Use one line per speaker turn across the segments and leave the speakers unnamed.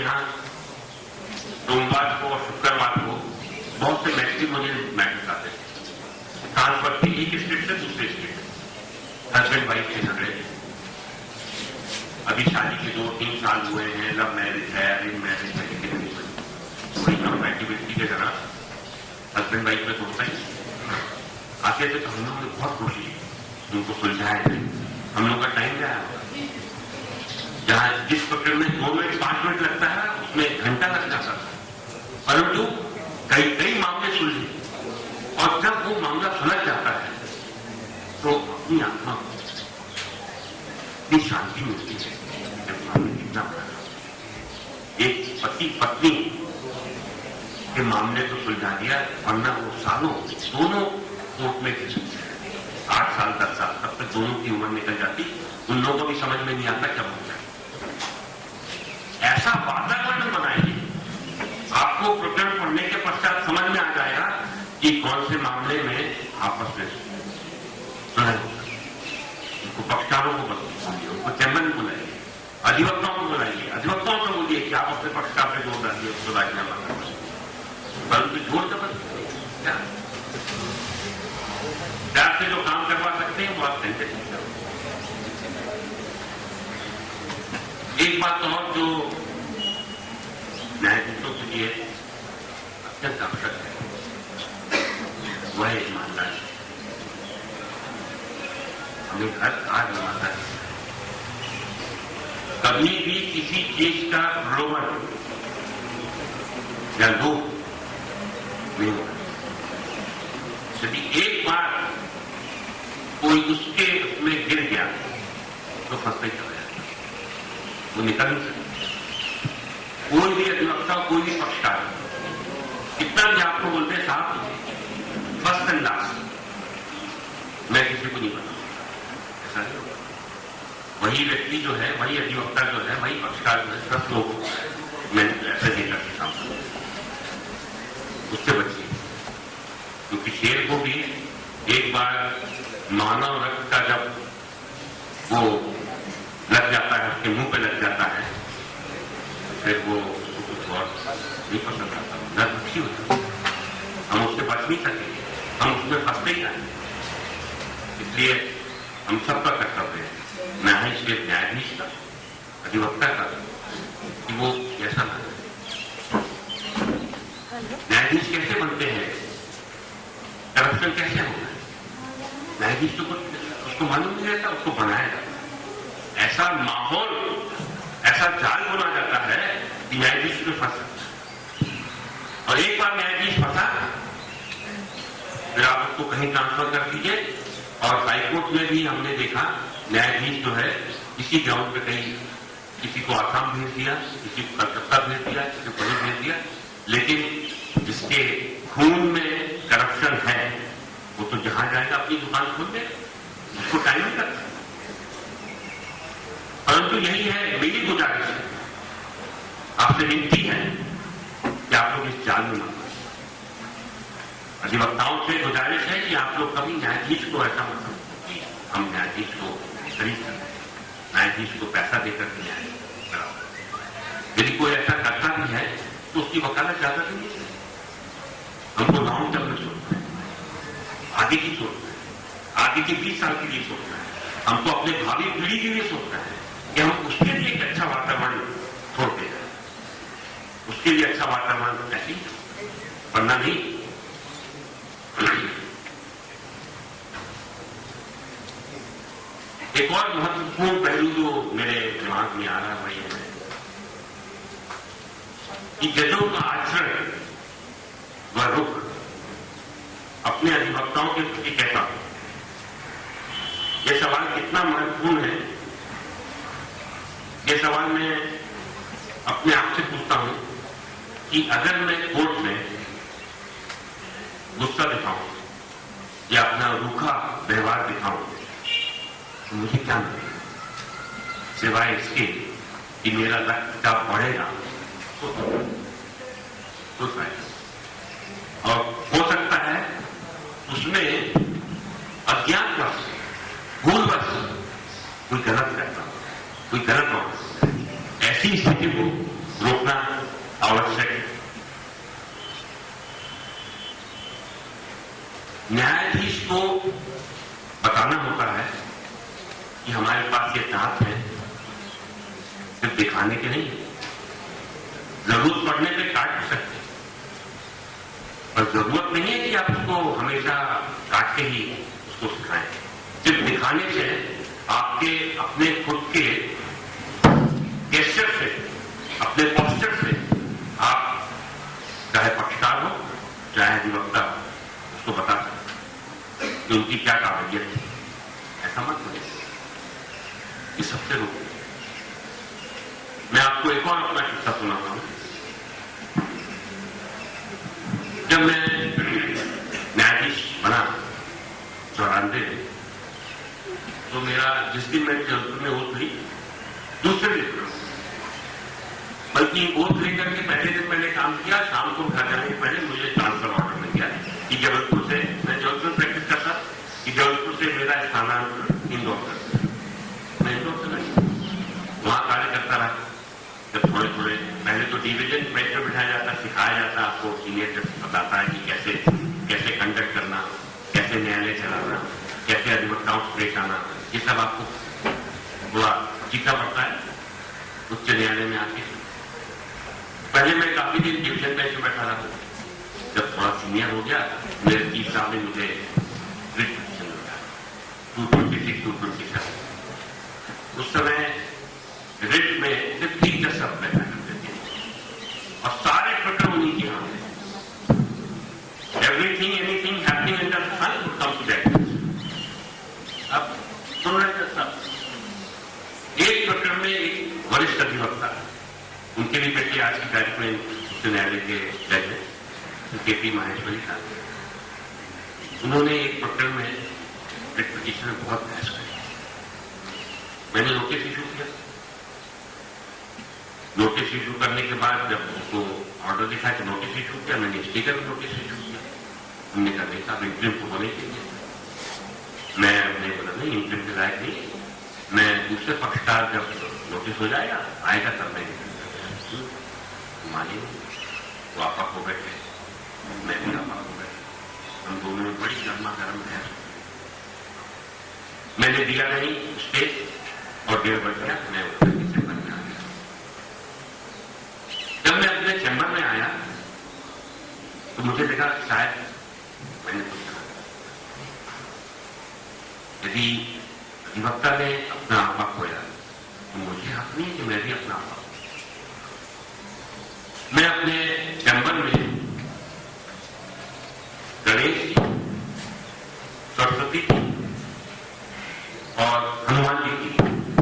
यहाँ सोमवार को और शुक्रवार को बहुत से मैट्रिमोनियल मैटर्स आते थे, ट्रांसफर थी एक स्टेट से दूसरे स्टेट, हस्बैंड वाइफ के झगड़े। अभी शादी के 2-3 साल हुए हैं, लव मैरिज है, अरेंज मैरिज है, लेकिन थोड़ी कंपैटिबिलिटी के जरा हस्बैंड वाइफ में होता ही आते थे। तो हम लोगों ने बहुत कोशिश की उनको सुलझाए थे। हम लोग का टाइम क्या है, जहां जिस प्रकरण में 2 मिनट 5 मिनट लगता है उसमें 1 घंटा लग जाता था, परंतु कई मामले सुलझे। और जब वो मामला सुलझ जाता है तो अपनी आत्मा को इतनी शांति मिलती है। जब मामले कितना बड़ा, एक पति पत्नी के मामले को सुलझा दिया, वरना वो सालों दोनों कोर्ट में गिर सकते हैं, 8 साल 10 साल, तब तक दोनों की उम्र निकल जाती, उन लोगों को भी समझ में नहीं आता क्या होता है। ऐसा वातावरण बनाइए, आपको प्रकरण पढ़ने के पश्चात समझ में आ जाएगा कि कौन से मामले में आपस में सुलह होगा। उनको पक्षकारों को बताइए, उनको चैम्बर बुलाइए, अधिवक्ताओं को बुलाइए, अधिवक्ताओं को बोलिए कि आप अपने पक्षकार पे जोर डालिए, उसको राजीनामा करना, परंतु जोर जबरदस्ती क्या प्यार से जो काम करवा सकते हैं वो आप कैसे सकते हो। एक बात और जो न्यायाधीशों के लिए अत्यंत आवश्यक है वह है ईमानदारी। हमें हर आज बनाता है, कभी भी किसी चीज का प्रलोभन या लोभ नहीं होगा। यदि एक बार कोई उसके उसमें गिर गया तो फंसते चला जाता, वो निकल नहीं सकता। कोई भी अधिवक्ता, कोई भी पक्षकार कितना भी आपको बोलते हैं साहब फर्स्ट एंड लास्ट, मैं किसी को नहीं बताऊंगा, ऐसा नहीं होगा। वही व्यक्ति जो है, वही अधिवक्ता जो है, वही पक्षकार जो है, 10 लोग मैं ऐसे नहीं करके सामने, उससे बचिए। क्योंकि शेर को भी एक बार मानव रक्त का जब वो लग जाता है, उसके मुंह पे लग जाता है, फिर वो उसको कुछ और नहीं पसंद आता, नर्वसी हो जाता है। हम उससे बच नहीं सकेंगे, हम उसमें फंसते ही आएंगे। इसलिए हम सबका कर्तव्य है, न्यायाधीश का, अधिवक्ता का, कि वो ऐसा ना करे। न्यायाधीश कैसे बनते हैं, करप्शन कैसे होगा, न्यायाधीश तो उसको मालूम नहीं रहता, उसको बनाया जाता। ऐसा माहौल, ऐसा जाल बुना जाता है कि न्यायाधीश में फंस सकता है। और एक बार न्यायाधीश फंसा, फिर आप उसको कहीं ट्रांसफर कर दीजिए। और हाईकोर्ट में भी हमने देखा, न्यायाधीश जो है किसी ग्राउंड पे कहीं किसी को आसाम भेज दिया, किसी को कलकत्ता भेज दिया, किसी को कहीं भेज दिया, लेकिन जिसके खून में करप्शन है वो तो जहां जाएगा अपनी दुकान खोल दे, उसको टाइम नहीं करता। परंतु यही है मेरी गुजारिश है, आपसे विनती है कि आप लोग इस जाल में मत फंसिए। अधिवक्ताओं से गुजारिश है कि आप लोग कभी न्यायाधीश को ऐसा मत समझो कि हम न्यायाधीश को खरीद सकते हैं, न्यायाधीश को पैसा देकर के न्याय कराओ। यदि कोई ऐसा करता भी है तो उसकी वकालत ज्यादा नहीं है। हमको लॉन्ग टर्म में सोचना है, आगे की सोचना है, आगे की 20 साल के लिए सोचना है, हमको अपने भावी पीढ़ी के लिए सोचना है कि हम उसके लिए एक अच्छा वातावरण छोड़ते हैं, उसके लिए अच्छा वातावरण ऐसे ही, वरना नहीं। एक और महत्वपूर्ण पहलू जो मेरे दिमाग में आ रहा है वही है कि जजों का आचरण व रुख अपने अधिवक्ताओं के प्रति कैसा हो। यह सवाल कितना महत्वपूर्ण है, यह सवाल मैं अपने आप से पूछता हूं कि अगर मैं कोर्ट में गुस्सा दिखाऊं या अपना रूखा व्यवहार दिखाऊं तो मुझे क्या मिलेगा, सिवाय इसके कि मेरा रक्तचाप बढ़ेगा तो फायदा। और हो सकता है उसमें अज्ञातवश, भूलवश कोई गलत करता हो, कोई गलत हो, ऐसी स्थिति हो रोकना आवश्यक है। न्यायाधीश को बताना होता है कि हमारे पास ये दांत है, सिर्फ दिखाने के नहीं, जरूरत पड़ने पे काट सकते, पर जरूरत नहीं है कि आप उसको हमेशा काट के ही उसको सिखाएं। सिर्फ दिखाने से आपके अपने खुद के गेस्चर से, अपने पोस्चर से आप चाहे पक्षकार हो चाहे अधिवक्ता उसको बता सकते कि उनकी क्या काबिलियत है। ऐसा मत बोलिए कि सबसे रोक। मैं आपको एक और अपना किस्सा सुनाता हूं। जब मैं न्यायाधीश बना 94 में, तो मेरा जिस दिन मैंने जबलपुर में ओथ ली, दूसरे दिन, बल्कि ओथ लेकर के पहले दिन मैंने काम किया, शाम को घर जाने से पहले मुझे ट्रांसफर ऑर्डर मिल गया कि जबलपुर से, मैं जबलपुर प्रैक्टिस करता कि जबलपुर से मेरा स्थानांतरण इंदौर कर, मैं इंदौर से नहीं वहां कार्य करता रहा। जब थोड़े थोड़े पहले तो डिवीजन बेंच पर बिठाया जाता, सिखाया जाता, आपको सीनियर जज बताता है कि कैसे कैसे कंडक्ट करना, कैसे न्यायालय चलाना, कैसे अधिवक्ताओं से पेश आना, ये सब आपको थोड़ा सीखना पड़ता है उच्च न्यायालय में आके। पहले मैं काफी दिन डिवीजन बेंच में बैठा रहा। जब थोड़ा सीनियर हो गया, मेरे 30 साल में मुझे रिट पिटीशन मिला 226, 227। उस समय रिट में सिर्फ 3 जज सब बैठा करते थे और सारे प्रकरण उन्हीं के हाथ में। Everything anything happening in the sun would come to that. अब सुन रहे थे सब, एक प्रकरण में एक वरिष्ठ अधिवक्ता, उनके भी बेटे आज की तारीख में उच्च न्यायालय के जज हैं, केपी माहेश्वरी साहब, उन्होंने एक प्रकरण में रिट पिटीशन में बहुत बहस करी। मैंने नोटिस इशू किया। नोटिस इशू करने के बाद जब उसको ऑर्डर दिखा कि नोटिस इशू किया, मैंने स्पीकर नोटिस इशू किया। हमने कहा नहीं साहब, इंटरिम तो होने चाहिए। मैं अपने बोला नहीं, इंटरिम के लायक नहीं, मैं दूसरे पक्षकार जब नोटिस हो जाएगा आएगा तब मैं मानिए। वो आपा को बैठे, मैं भी आपा को बैठे, हम दोनों में बड़ी गर्मा गर्म है। मैंने दिया नहीं स्टेज और 1:30 बज गया, मैं उत्तर के चैम्बर में आ गया। जब मैं अपने चैम्बर में आया तो मुझे लगा शायद मैंने कुछ कहा। यदि अधिवक्ता ने अपना आपा खोया तो मुझे हक नहीं कि मैं भी अपना आपा। मैं अपने चैम्बर में गणेश जी, सरस्वती जी और हनुमान जी की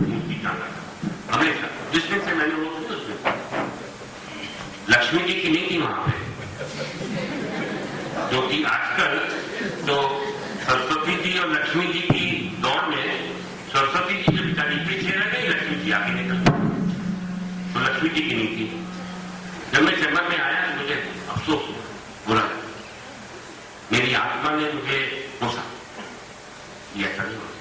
मूर्ति टांगा था हमेशा। जिस दिन से मैंने वो सुनी उसमें लक्ष्मी जी की नहीं थी वहां पे, जो कि आजकल तो सरस्वती जी और लक्ष्मी जी की दौड़ में सरस्वती जी जो बेचारी पीछे रह गई, लक्ष्मी जी आगे निकल गई, तो लक्ष्मी जी की नहीं थी। जब मैं चैम्बर में आया तो मुझे अफसोस हुआ, बुरा लगा। मेरी आत्मा ने मुझे कोसा, ये ऐसा नहीं हुआ।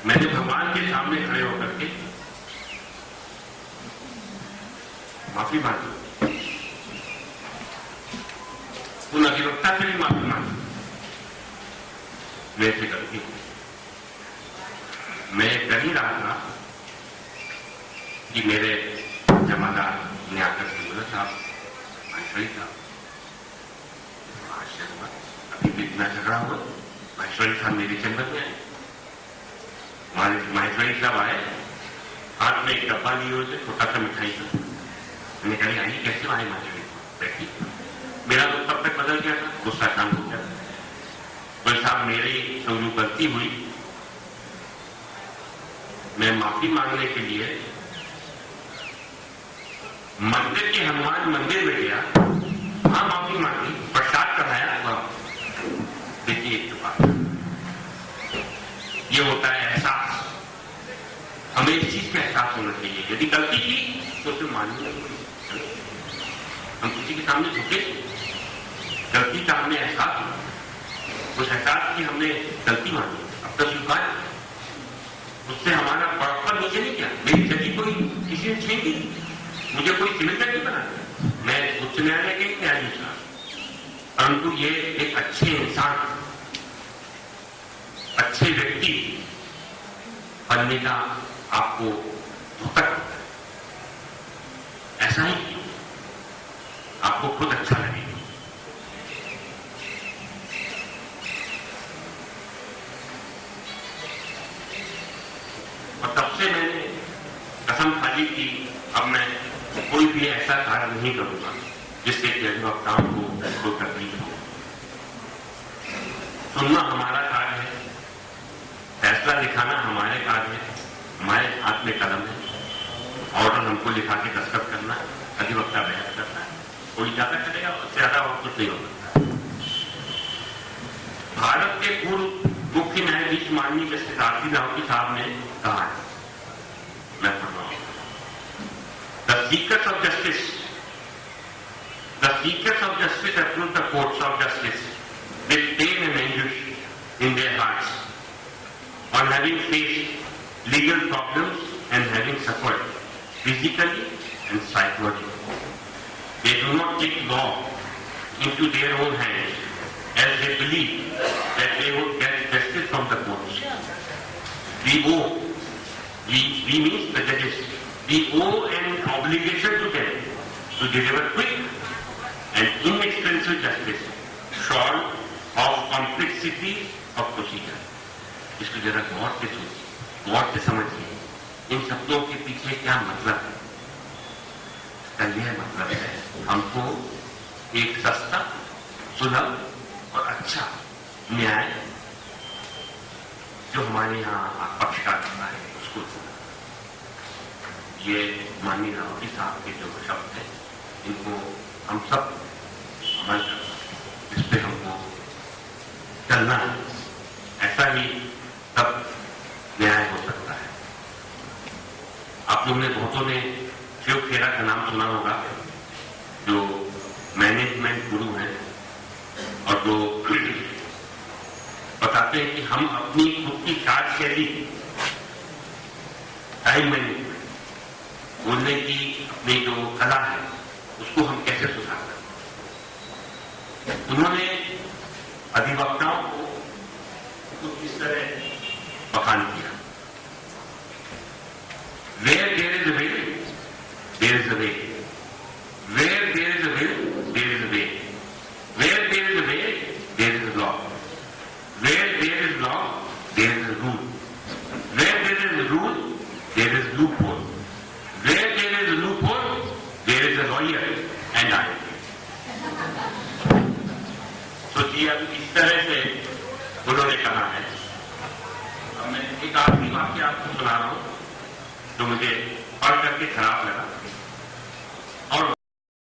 मैंने भगवान के सामने खड़े होकर के माफी मांगी, उन अधिवक्ता से भी माफी मांगी, मेरे से गलती। मैं कर ही रहा था कि मेरे जमादार ने आकर के बोला साहब, माहेश्वरी साहब, आश्चर्य हुआ, अभी भी इतना झगड़ा हुआ। माहेश्वरी साहब मेरे चैम्बर में आए, माहेश्वरी साहब आए, हाथ में एक डब्बा लिए हुए थे, छोटा सा मिठाई था। मैंने कहा आई कैसे आए माहेश्वरी साहब, बैठी। मेरा तो तब तक बदल गया था, गुस्सा शांत हो गया। बोले साहब मेरी जो गलती हुई, मैं माफी मांगने के लिए मंदिर के हनुमान मंदिर में गया, वहां माफी मांगी, प्रसाद चढ़ाया, वह देखिए एक बात, ये होता है एहसास। हमें इस चीज का एहसास होना चाहिए। यदि गलती की तो उसे माननी चाहिए। हम किसी के सामने झुके, गलती का हमें एहसास हुआ, उस एहसास की हमने गलती मानी, अब तक स्वीकार, उससे हमारा बड़प्पन नीचे नहीं किया, मेरी जगह कोई किसी ने छीन ली, मुझे कोई सिविल जज नहीं बना, मैं उच्च न्यायालय के न्यायाधीश था। परंतु ये एक अच्छे इंसान, अच्छे व्यक्ति बनने का आपको धोखा, ऐसा ही आपको खुद अच्छा लगेगा। और तब से मैंने कसम खा ली कि अब मैं कोई भी ऐसा कार्य नहीं करूंगा जिससे कि अधिवक्ताओं को कोई तकलीफ हो। सुनना हमारा कार्य है, फैसला लिखाना हमारे कार्य है, हमारे हाथ में कलम है, ऑर्डर हमको लिखा के दस्तखत करना, अधिवक्ता बहस करना है, कोई ज्यादा करेगा, उससे ज्यादा और कुछ नहीं हो सकता। भारत के पूर्व मुख्य न्यायाधीश माननीय जस्टिस आरती रावती साहब ने कहा है, मैं पढ़ रहा हूं, the seekers of justice approach the courts of justice with pain and anguish in their hearts on having faced legal problems and having suffered physically and psychologically. They do not take law into their own hands as they believe that they would get justice from the courts. We means the judges, we owe an obligation to them to deliver quick and inexpensive justice short of complexity of procedure. इसको जरा गौर से सोचिए, गौर से समझिए, इन शब्दों के पीछे क्या मतलब है। इसका यह मतलब है हमको एक सस्ता, सुलभ और अच्छा न्याय जो हमारे यहाँ पक्षकार करना है उसको चुना। ये माननीय रावती साहब के जो शब्द हैं इनको हम सब अमल करना, इस पे हमको चलना है, ऐसा ही तब न्याय हो सकता है। आप लोगों ने बहुतों ने शिव खेरा का नाम सुना होगा, जो मैनेजमेंट गुरु हैं और जो बताते हैं कि हम अपनी खुद की कार्यशैली, टाइम मैनेजमेंट, बोलने की अपनी जो कला है उसको हम कैसे सुधार सकते। उन्होंने अधिवक्ताओं को कुछ इस तरह बखान किया, where there is a will there is a way, where there is a will there is a way, where there is a way there is a law, where there is law there is a rule, where there is a rule there is loophole, where there is a loophole there is a lawyer and I. सोचिए अब इस तरह से उन्होंने कहा है। मैं एक आखिरी वाक्य आपको सुना रहा हूं जो मुझे पढ़ करके खराब लगा।